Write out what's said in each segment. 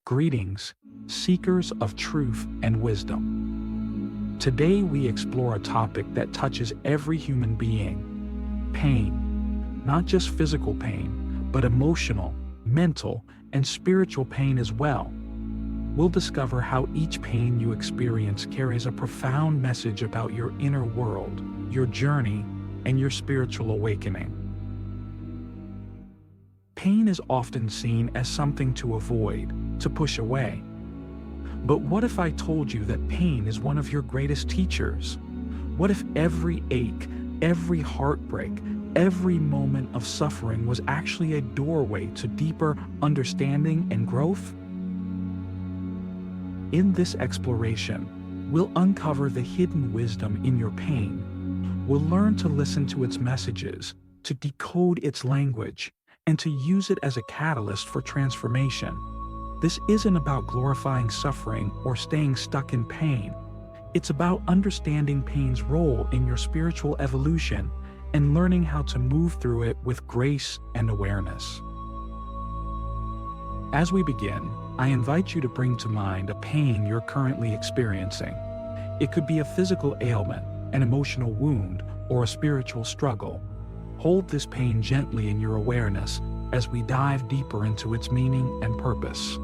Greetings, seekers of truth and wisdom. Today we explore a topic that touches every human being: pain. Not just physical pain, but emotional, mental, and spiritual pain as well. We'll discover how each pain you experience carries a profound message about your inner world, your journey, and your spiritual awakening. Pain is often seen as something to avoid, to push away. But what if I told you that pain is one of your greatest teachers? What if every ache, every heartbreak, every moment of suffering was actually a doorway to deeper understanding and growth? In this exploration, we'll uncover the hidden wisdom in your pain. We'll learn to listen to its messages, to decode its language, and to use it as a catalyst for transformation. This isn't about glorifying suffering or staying stuck in pain. It's about understanding pain's role in your spiritual evolution and learning how to move through it with grace and awareness. As we begin, I invite you to bring to mind a pain you're currently experiencing. It could be a physical ailment, an emotional wound, or a spiritual struggle. Hold this pain gently in your awareness as we dive deeper into its meaning and purpose.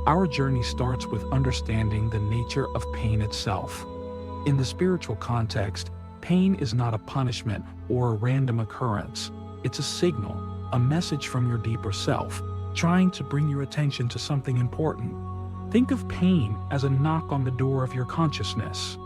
Our journey starts with understanding the nature of pain itself. In the spiritual context, pain is not a punishment or a random occurrence. It's a signal, a message from your deeper self, trying to bring your attention to something important. Think of pain as a knock on the door of your consciousness.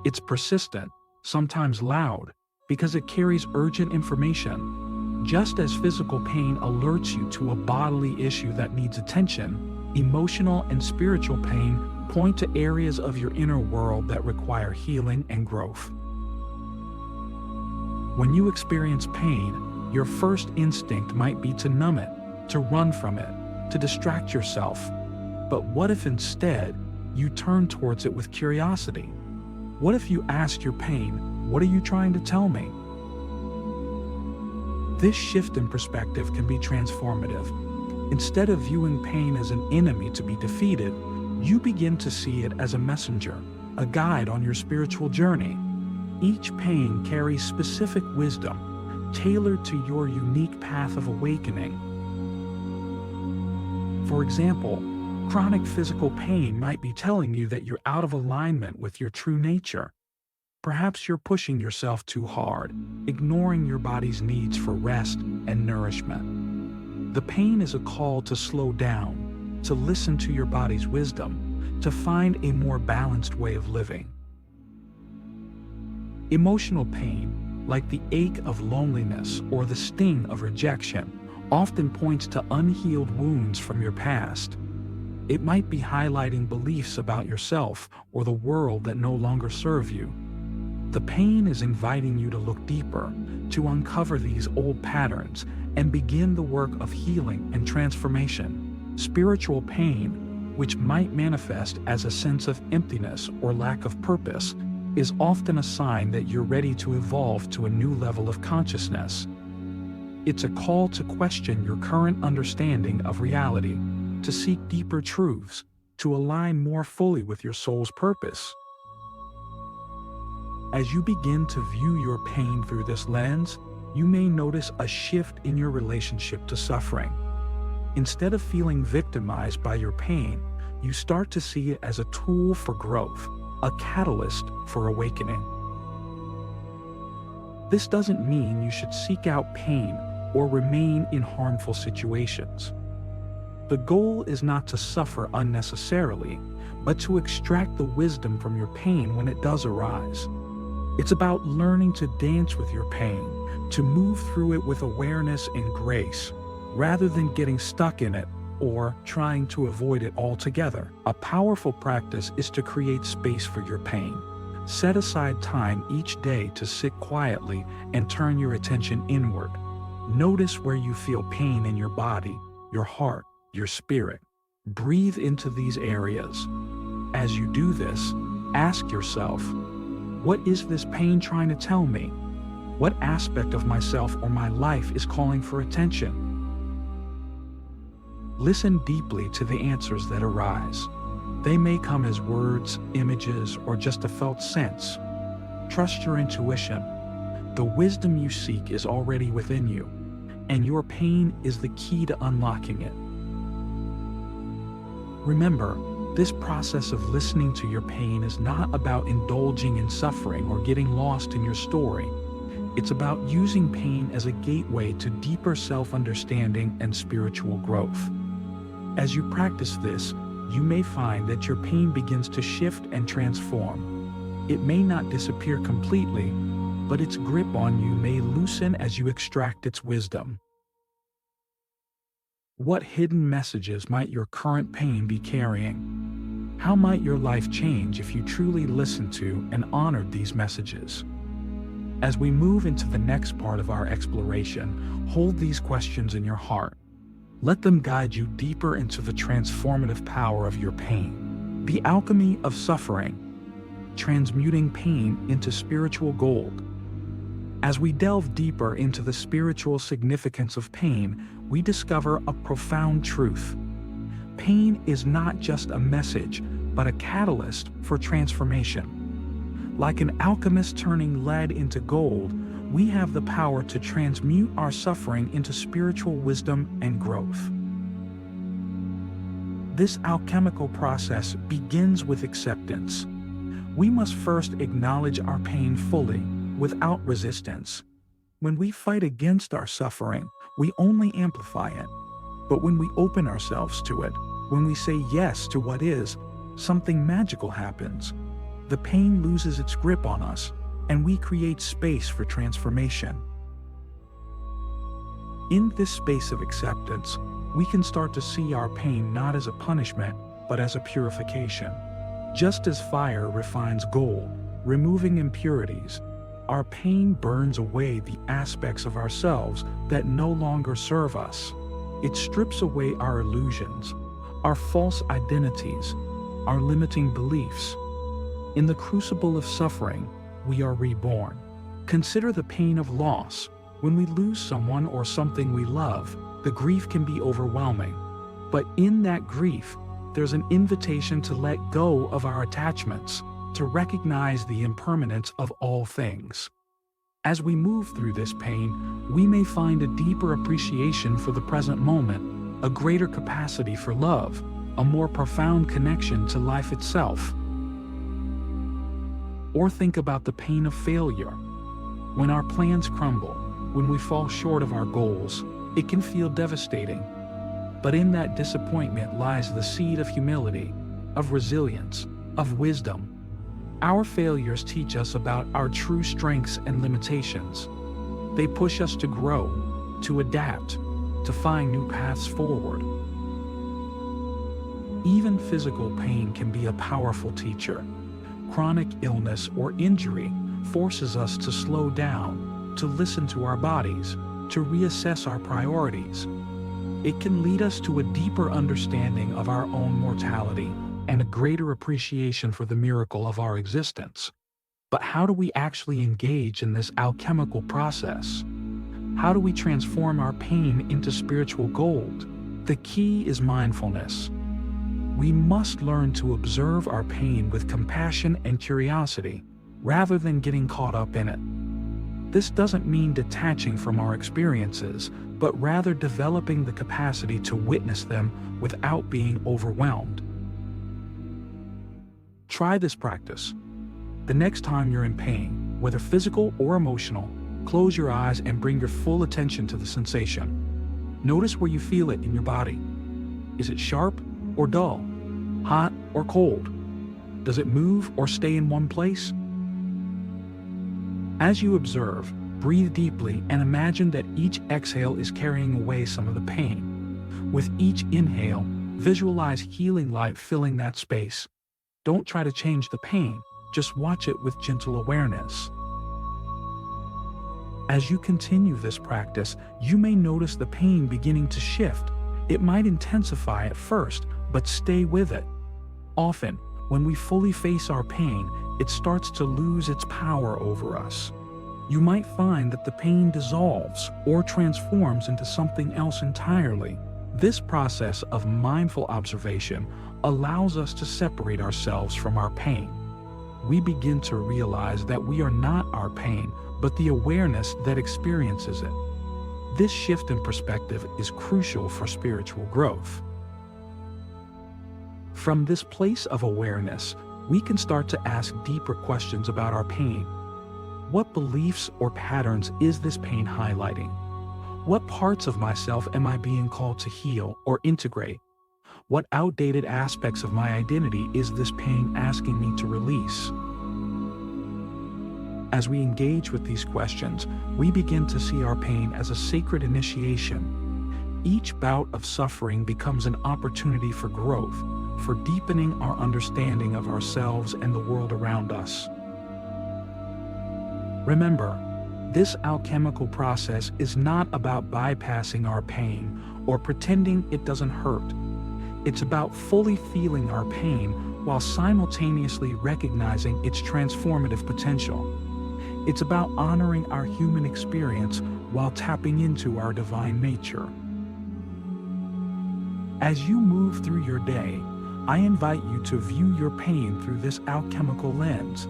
It's persistent, sometimes loud, because it carries urgent information. Just as physical pain alerts you to a bodily issue that needs attention, emotional and spiritual pain point to areas of your inner world that require healing and growth. When you experience pain, your first instinct might be to numb it, to run from it, to distract yourself. But what if instead you turn towards it with curiosity? What if you asked your pain, "What are you trying to tell me?" This shift in perspective can be transformative. Instead of viewing pain as an enemy to be defeated, you begin to see it as a messenger, a guide on your spiritual journey. Each pain carries specific wisdom, tailored to your unique path of awakening. For example, chronic physical pain might be telling you that you're out of alignment with your true nature. Perhaps you're pushing yourself too hard, ignoring your body's needs for rest and nourishment. The pain is a call to slow down, to listen to your body's wisdom, to find a more balanced way of living. Emotional pain, like the ache of loneliness or the sting of rejection, often points to unhealed wounds from your past. It might be highlighting beliefs about yourself or the world that no longer serve you. The pain is inviting you to look deeper, to uncover these old patterns and begin the work of healing and transformation. Spiritual pain, which might manifest as a sense of emptiness or lack of purpose, is often a sign that you're ready to evolve to a new level of consciousness. It's a call to question your current understanding of reality, to seek deeper truths, to align more fully with your soul's purpose. As you begin to view your pain through this lens, you may notice a shift in your relationship to suffering. Instead of feeling victimized by your pain, you start to see it as a tool for growth, a catalyst for awakening. This doesn't mean you should seek out pain or remain in harmful situations. The goal is not to suffer unnecessarily, but to extract the wisdom from your pain when it does arise. It's about learning to dance with your pain, to move through it with awareness and grace, rather than getting stuck in it or trying to avoid it altogether. A powerful practice is to create space for your pain. Set aside time each day to sit quietly and turn your attention inward. Notice where you feel pain in your body, your heart, your spirit. Breathe into these areas. As you do this, ask yourself, what is this pain trying to tell me? What aspect of myself or my life is calling for attention? Listen deeply to the answers that arise. They may come as words, images, or just a felt sense. Trust your intuition. The wisdom you seek is already within you, and your pain is the key to unlocking it. Remember, this process of listening to your pain is not about indulging in suffering or getting lost in your story. It's about using pain as a gateway to deeper self-understanding and spiritual growth. As you practice this, you may find that your pain begins to shift and transform. It may not disappear completely, but its grip on you may loosen as you extract its wisdom. What hidden messages might your current pain be carrying? How might your life change if you truly listened to and honored these messages? As we move into the next part of our exploration, hold these questions in your heart. Let them guide you deeper into the transformative power of your pain. The alchemy of suffering, transmuting pain into spiritual gold. As we delve deeper into the spiritual significance of pain, we discover a profound truth. Pain is not just a message, but a catalyst for transformation. Like an alchemist turning lead into gold, we have the power to transmute our suffering into spiritual wisdom and growth. This alchemical process begins with acceptance. We must first acknowledge our pain fully, without resistance. When we fight against our suffering, we only amplify it. But when we open ourselves to it, when we say yes to what is, something magical happens. The pain loses its grip on us, and we create space for transformation. In this space of acceptance, we can start to see our pain not as a punishment, but as a purification. Just as fire refines gold, removing impurities, our pain burns away the aspects of ourselves that no longer serve us. It strips away our illusions, our false identities, our limiting beliefs. In the crucible of suffering, we are reborn. Consider the pain of loss. When we lose someone or something we love, the grief can be overwhelming. But in that grief, there's an invitation to let go of our attachments, to recognize the impermanence of all things. As we move through this pain, we may find a deeper appreciation for the present moment, a greater capacity for love, a more profound connection to life itself. Or think about the pain of failure. When our plans crumble, when we fall short of our goals, it can feel devastating. But in that disappointment lies the seed of humility, of resilience, of wisdom. Our failures teach us about our true strengths and limitations. They push us to grow, to adapt, to find new paths forward. Even physical pain can be a powerful teacher. Chronic illness or injury forces us to slow down, to listen to our bodies, to reassess our priorities. It can lead us to a deeper understanding of our own mortality and a greater appreciation for the miracle of our existence. But how do we actually engage in this alchemical process? How do we transform our pain into spiritual gold? The key is mindfulness. We must learn to observe our pain with compassion and curiosity, rather than getting caught up in it. This doesn't mean detaching from our experiences, but rather developing the capacity to witness them without being overwhelmed. Try this practice. The next time you're in pain, whether physical or emotional, close your eyes and bring your full attention to the sensation. Notice where you feel it in your body. Is it sharp or dull? Hot or cold? Does it move or stay in one place? As you observe, breathe deeply and imagine that each exhale is carrying away some of the pain. With each inhale, visualize healing light filling that space. Don't try to change the pain, just watch it with gentle awareness. As you continue this practice, you may notice the pain beginning to shift. It might intensify at first, but stay with it. Often, when we fully face our pain, it starts to lose its power over us. You might find that the pain dissolves or transforms into something else entirely, This process of mindful observation allows us to separate ourselves from our pain. We begin to realize that we are not our pain, but the awareness that experiences it. This shift in perspective is crucial for spiritual growth. From this place of awareness, we can start to ask deeper questions about our pain. What beliefs or patterns is this pain highlighting? What parts of myself am I being called to heal or integrate? What outdated aspects of my identity is this pain asking me to release? As we engage with these questions, we begin to see our pain as a sacred initiation. Each bout of suffering becomes an opportunity for growth, for deepening our understanding of ourselves and the world around us. Remember, this alchemical process is not about bypassing our pain or pretending it doesn't hurt. It's about fully feeling our pain while simultaneously recognizing its transformative potential. It's about honoring our human experience while tapping into our divine nature. As you move through your day, I invite you to view your pain through this alchemical lens.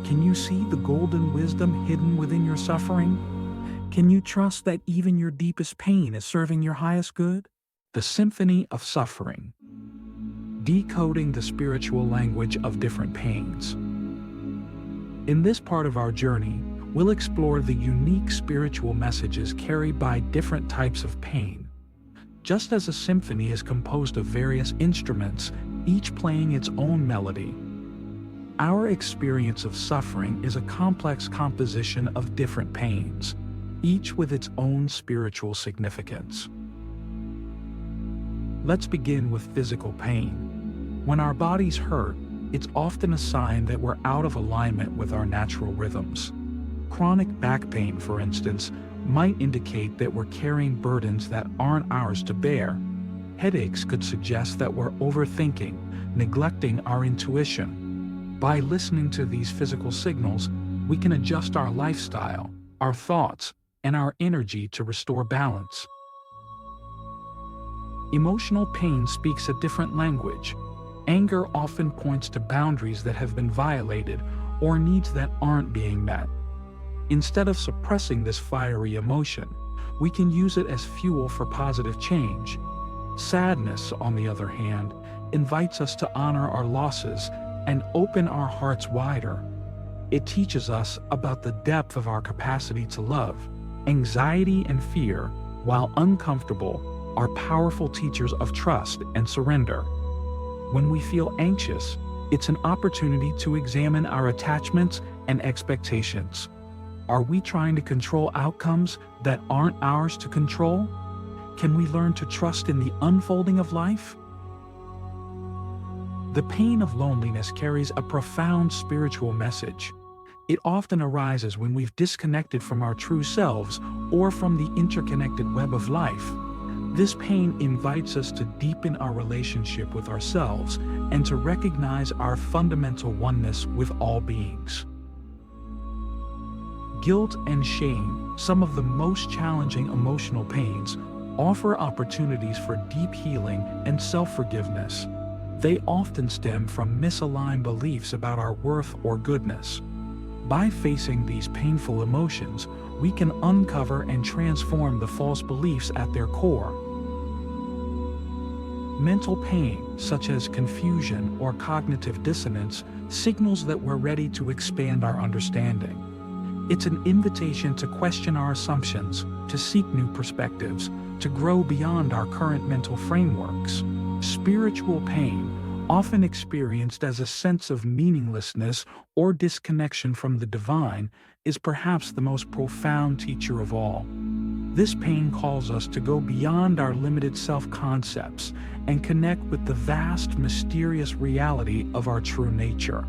Can you see the golden wisdom hidden within your suffering? Can you trust that even your deepest pain is serving your highest good? The Symphony of Suffering. Decoding the spiritual language of different pains. In this part of our journey, we'll explore the unique spiritual messages carried by different types of pain. Just as a symphony is composed of various instruments, each playing its own melody, our experience of suffering is a complex composition of different pains, each with its own spiritual significance. Let's begin with physical pain. When our bodies hurt, it's often a sign that we're out of alignment with our natural rhythms. Chronic back pain, for instance, might indicate that we're carrying burdens that aren't ours to bear. Headaches could suggest that we're overthinking, neglecting our intuition. By listening to these physical signals, we can adjust our lifestyle, our thoughts, and our energy to restore balance. Emotional pain speaks a different language. Anger often points to boundaries that have been violated or needs that aren't being met. Instead of suppressing this fiery emotion, we can use it as fuel for positive change. Sadness, on the other hand, invites us to honor our losses and open our hearts wider. It teaches us about the depth of our capacity to love. Anxiety and fear, while uncomfortable, are powerful teachers of trust and surrender. When we feel anxious, it's an opportunity to examine our attachments and expectations. Are we trying to control outcomes that aren't ours to control? Can we learn to trust in the unfolding of life? The pain of loneliness carries a profound spiritual message. It often arises when we've disconnected from our true selves or from the interconnected web of life. This pain invites us to deepen our relationship with ourselves and to recognize our fundamental oneness with all beings. Guilt and shame, some of the most challenging emotional pains, offer opportunities for deep healing and self-forgiveness. They often stem from misaligned beliefs about our worth or goodness. By facing these painful emotions, we can uncover and transform the false beliefs at their core. Mental pain, such as confusion or cognitive dissonance, signals that we're ready to expand our understanding. It's an invitation to question our assumptions, to seek new perspectives, to grow beyond our current mental frameworks. Spiritual pain, often experienced as a sense of meaninglessness or disconnection from the divine, is perhaps the most profound teacher of all. This pain calls us to go beyond our limited self-concepts and connect with the vast, mysterious reality of our true nature.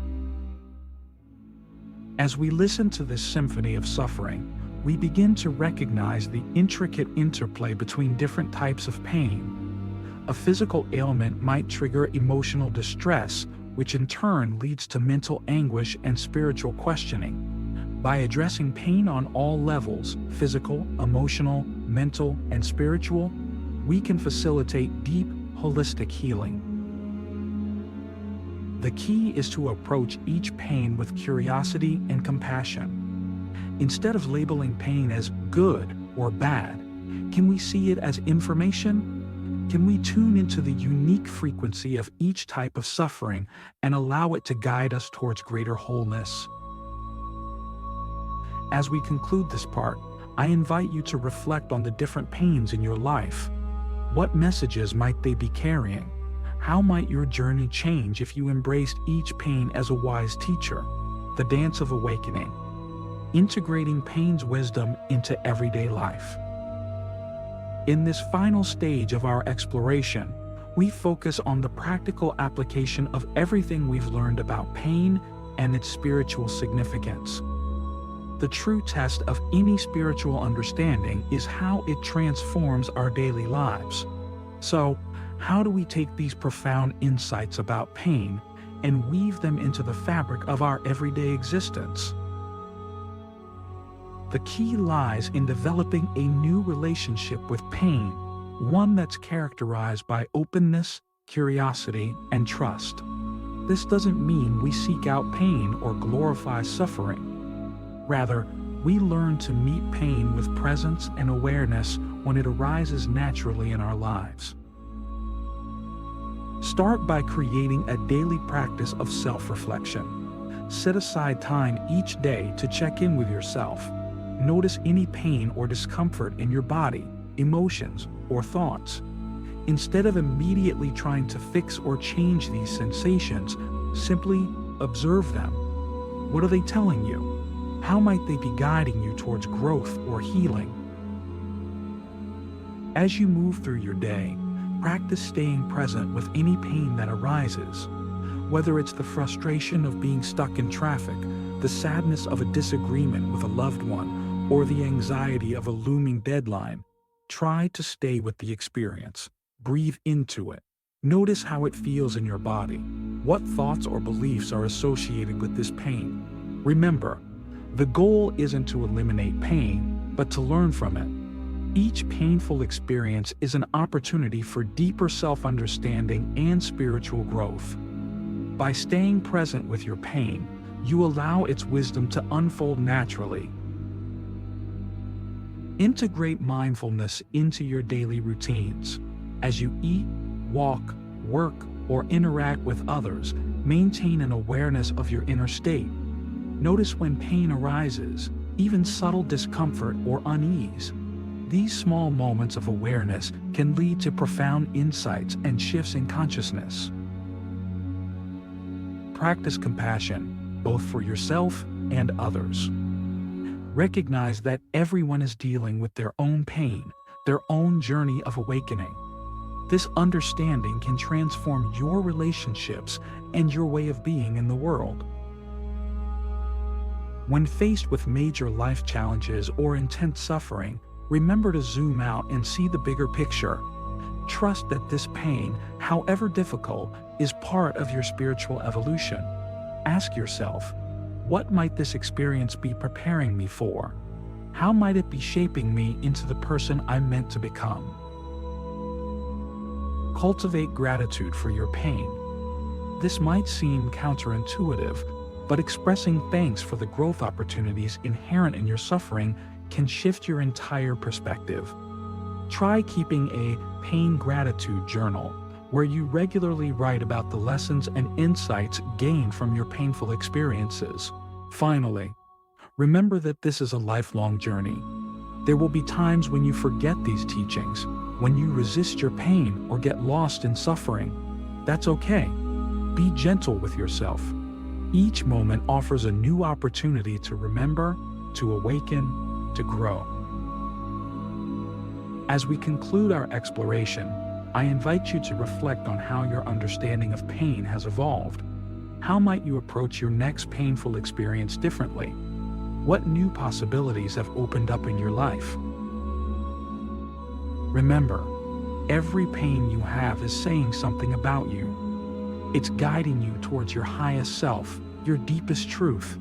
As we listen to this symphony of suffering, we begin to recognize the intricate interplay between different types of pain. A physical ailment might trigger emotional distress, which in turn leads to mental anguish and spiritual questioning. By addressing pain on all levels, physical, emotional, mental, and spiritual, we can facilitate deep, holistic healing. The key is to approach each pain with curiosity and compassion. Instead of labeling pain as good or bad, can we see it as information? Can we tune into the unique frequency of each type of suffering and allow it to guide us towards greater wholeness? As we conclude this part, I invite you to reflect on the different pains in your life. What messages might they be carrying? How might your journey change if you embraced each pain as a wise teacher? The dance of awakening. Integrating pain's wisdom into everyday life. In this final stage of our exploration, we focus on the practical application of everything we've learned about pain and its spiritual significance. The true test of any spiritual understanding is how it transforms our daily lives. So, how do we take these profound insights about pain and weave them into the fabric of our everyday existence? The key lies in developing a new relationship with pain, one that's characterized by openness, curiosity, and trust. This doesn't mean we seek out pain or glorify suffering. Rather, we learn to meet pain with presence and awareness when it arises naturally in our lives. Start by creating a daily practice of self-reflection. Set aside time each day to check in with yourself. Notice any pain or discomfort in your body, emotions, or thoughts. Instead of immediately trying to fix or change these sensations, simply observe them. What are they telling you? How might they be guiding you towards growth or healing? As you move through your day, practice staying present with any pain that arises. Whether it's the frustration of being stuck in traffic, the sadness of a disagreement with a loved one, or the anxiety of a looming deadline, try to stay with the experience. Breathe into it. Notice how it feels in your body. What thoughts or beliefs are associated with this pain? Remember, the goal isn't to eliminate pain, but to learn from it. Each painful experience is an opportunity for deeper self-understanding and spiritual growth. By staying present with your pain, you allow its wisdom to unfold naturally. Integrate mindfulness into your daily routines. As you eat, walk, work, or interact with others, maintain an awareness of your inner state. Notice when pain arises, even subtle discomfort or unease. These small moments of awareness can lead to profound insights and shifts in consciousness. Practice compassion, both for yourself and others. Recognize that everyone is dealing with their own pain, their own journey of awakening. This understanding can transform your relationships and your way of being in the world. When faced with major life challenges or intense suffering, remember to zoom out and see the bigger picture. Trust that this pain, however difficult, is part of your spiritual evolution. Ask yourself, what might this experience be preparing me for? How might it be shaping me into the person I'm meant to become? Cultivate gratitude for your pain. This might seem counterintuitive, but expressing thanks for the growth opportunities inherent in your suffering can shift your entire perspective. Try keeping a pain gratitude journal, where you regularly write about the lessons and insights gained from your painful experiences. Finally, remember that this is a lifelong journey. There will be times when you forget these teachings, when you resist your pain or get lost in suffering. That's okay. Be gentle with yourself. Each moment offers a new opportunity to remember, to awaken, to grow. As we conclude our exploration, I invite you to reflect on how your understanding of pain has evolved. How might you approach your next painful experience differently? What new possibilities have opened up in your life? Remember, every pain you have is saying something about you. It's guiding you towards your highest self, your deepest truth.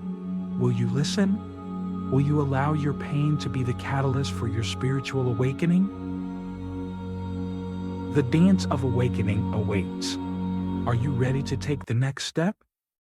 Will you listen? Will you allow your pain to be the catalyst for your spiritual awakening? The dance of awakening awaits. Are you ready to take the next step?